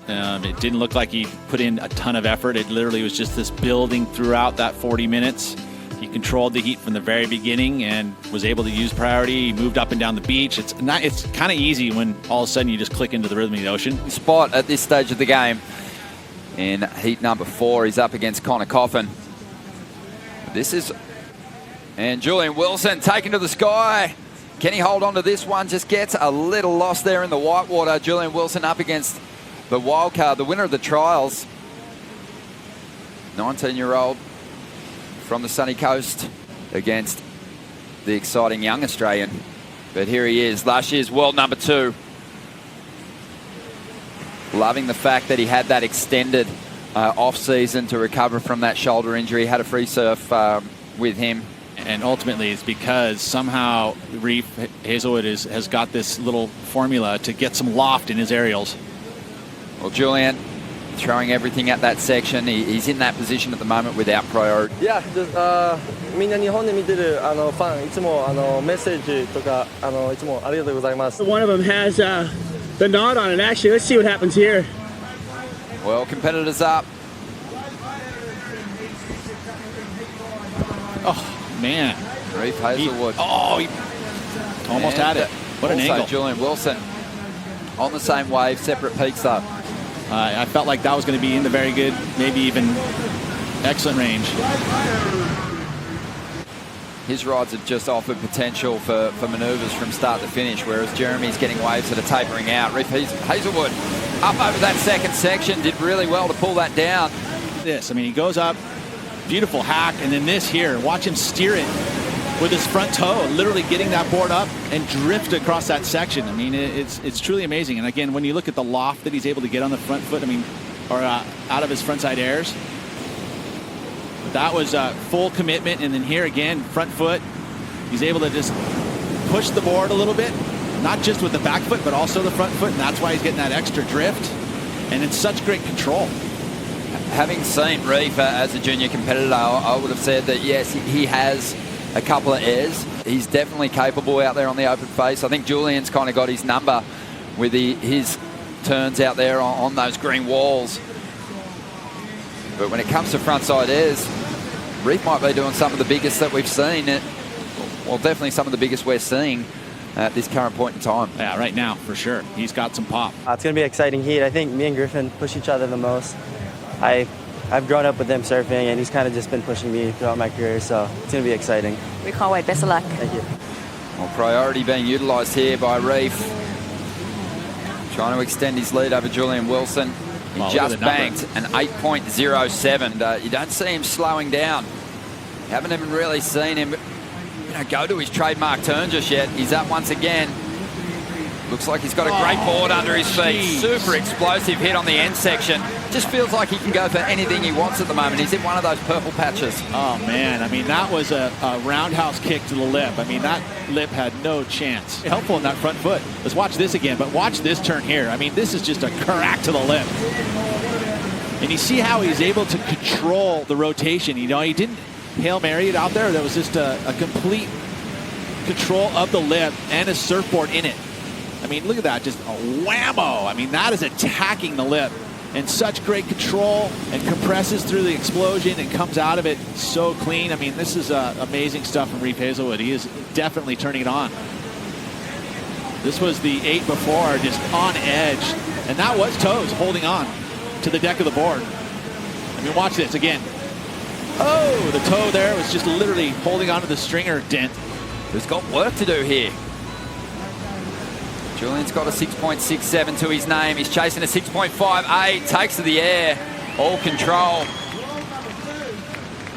It didn't look like he put in a ton of effort. It literally was just this building throughout that 40 minutes. He controlled the heat from the very beginning and was able to use priority. He moved up and down the beach. It's kind of easy when all of a sudden you just click into the rhythm of the ocean. Spot at this stage of the game. In heat number 4, he's up against Connor Coffin. And Julian Wilson taken to the sky. Can he hold on to this one? Just gets a little lost there in the whitewater. Julian Wilson up against the wild card, the winner of the trials. 19-year-old from the sunny coast against the exciting young Australian. But here he is, last year's world number 2. Loving the fact that he had that extended off-season to recover from that shoulder injury. Had a free surf with him. And ultimately it's because somehow Reef Heazlewood has got this little formula to get some loft in his aerials. Well, Julian throwing everything at that section. He's in that position at the moment without priority. Yeah, みんな日本で見てるファンいつもメッセージとかいつもありがとうございます。One of them has the knot on it. Actually, let's see what happens here. Well, competitors up. Oh, man. Reef Heazlewood. He almost had it. What an angle. Julian Wilson on the same wave, separate peaks though. I felt like that was going to be in the very good, maybe even excellent range. His rides have just offered potential for manoeuvres from start to finish, whereas Jeremy's getting waves that are tapering out. Reef Heazlewood up over that second section, did really well to pull that down. I mean, he goes up, beautiful hack, and then this here, watch him steer it with his front toe, literally getting that board up and drift across that section. I mean, it's truly amazing. And again, when you look at the loft that he's able to get on the front foot, I mean, or out of his frontside airs, that was full commitment. And then here again, front foot, he's able to just push the board a little bit, not just with the back foot, but also the front foot. And that's why he's getting that extra drift. And it's such great control. Having seen Reef as a junior competitor, I would have said that yes, he has a couple of airs. He's definitely capable out there on the open face. I think Julian's kind of got his number with his turns out there on those green walls. But when it comes to frontside airs, Reef might be doing some of the biggest that we've seen. Well, definitely some of the biggest we're seeing at this current point in time. Yeah, right now, for sure. He's got some pop. It's going to be an exciting heat. I think me and Griffin push each other the most. I've grown up with him surfing, and he's kind of just been pushing me throughout my career, so it's going to be exciting. We can't wait. Best of luck. Thank you. Well, priority being utilised here by Reef. Trying to extend his lead over Julian Wilson. He just banked an 8.07. You don't see him slowing down. You haven't even really seen him go to his trademark turn just yet. He's up once again. Looks like he's got a great board under his feet. Super explosive hit on the end section. Just feels like he can go for anything he wants at the moment. He's in one of those purple patches. Oh, man. I mean, that was a roundhouse kick to the lip. I mean, that lip had no chance. Helpful in that front foot. Let's watch this again, but watch this turn here. I mean, this is just a crack to the lip. And you see how he's able to control the rotation. You know, he didn't Hail Mary it out there. That was just a complete control of the lip and a surfboard in it. I mean, look at that, just a whammo. I mean, that is attacking the lip. And such great control, and compresses through the explosion and comes out of it so clean. I mean, this is amazing stuff from Reef Heazlewood. He is definitely turning it on. This was the 8 before, just on edge. And that was toes holding on to the deck of the board. I mean, watch this again. Oh, the toe there was just literally holding onto the stringer dent. Who's got work to do here? Julian's got a 6.67 to his name. He's chasing a 6.58. Takes to the air. All control.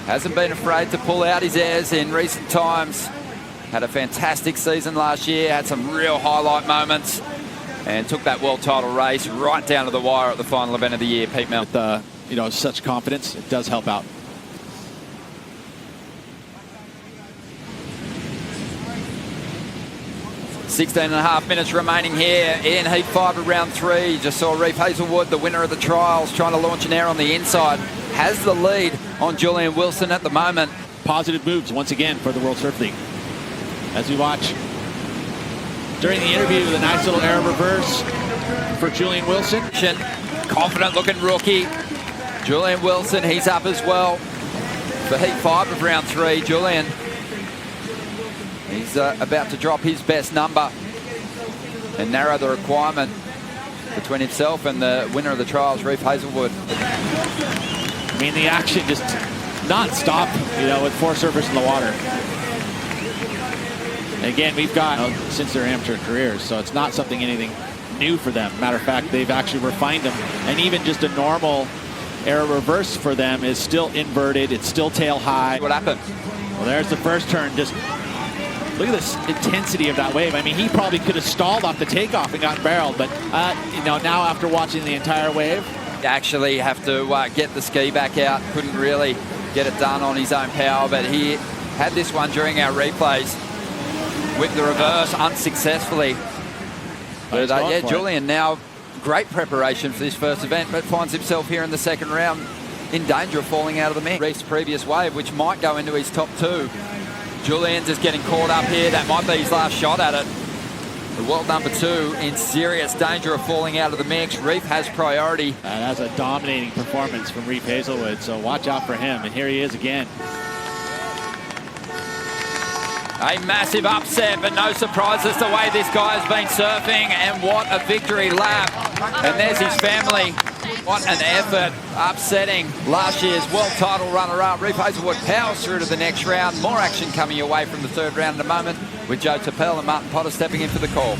Hasn't been afraid to pull out his airs in recent times. Had a fantastic season last year. Had some real highlight moments. And took that world title race right down to the wire at the final event of the year. Pete Mel. With such confidence, it does help out. 16.5 minutes remaining here in Heat 5 of round 3. Just saw Reef Heazlewood, the winner of the trials, trying to launch an air on the inside. Has the lead on Julian Wilson at the moment. Positive moves once again for the World Surf League. As we watch during the interview, the nice little air reverse for Julian Wilson. confident looking rookie. Julian Wilson, he's up as well for heat 5 of round 3. Julian, he's about to drop his best number and narrow the requirement between himself and the winner of the trials, Reef Heazlewood. I mean, the action just non-stop, you know, with 4 surfers in the water. Again, we've got, since their amateur careers, so it's not anything new for them. Matter of fact, they've actually refined them. And even just a normal air reverse for them is still inverted. It's still tail high. What happened? Well, there's the first turn. Just look at this intensity of that wave. I mean, he probably could have stalled off the takeoff and gotten barreled, but you know, now after watching the entire wave, actually have to get the ski back out. Couldn't really get it done on his own power, but he had this one during our replays with the reverse unsuccessfully. But yeah, Julian now great preparation for this first event, but finds himself here in the second round in danger of falling out of the mix. Reef's previous wave, which might go into his top 2. Julian just getting caught up here. That might be his last shot at it. The world number 2 in serious danger of falling out of the mix. Reef has priority. That's a dominating performance from Reef Heazlewood, so watch out for him. And here he is again. A massive upset, but no surprises the way this guy has been surfing, and what a victory lap. And there's his family. What an effort, upsetting last year's world title runner-up. Reef Heazlewood powers through to the next round. More action coming your way from the third round in a moment with Joe Tappel and Martin Potter stepping in for the call.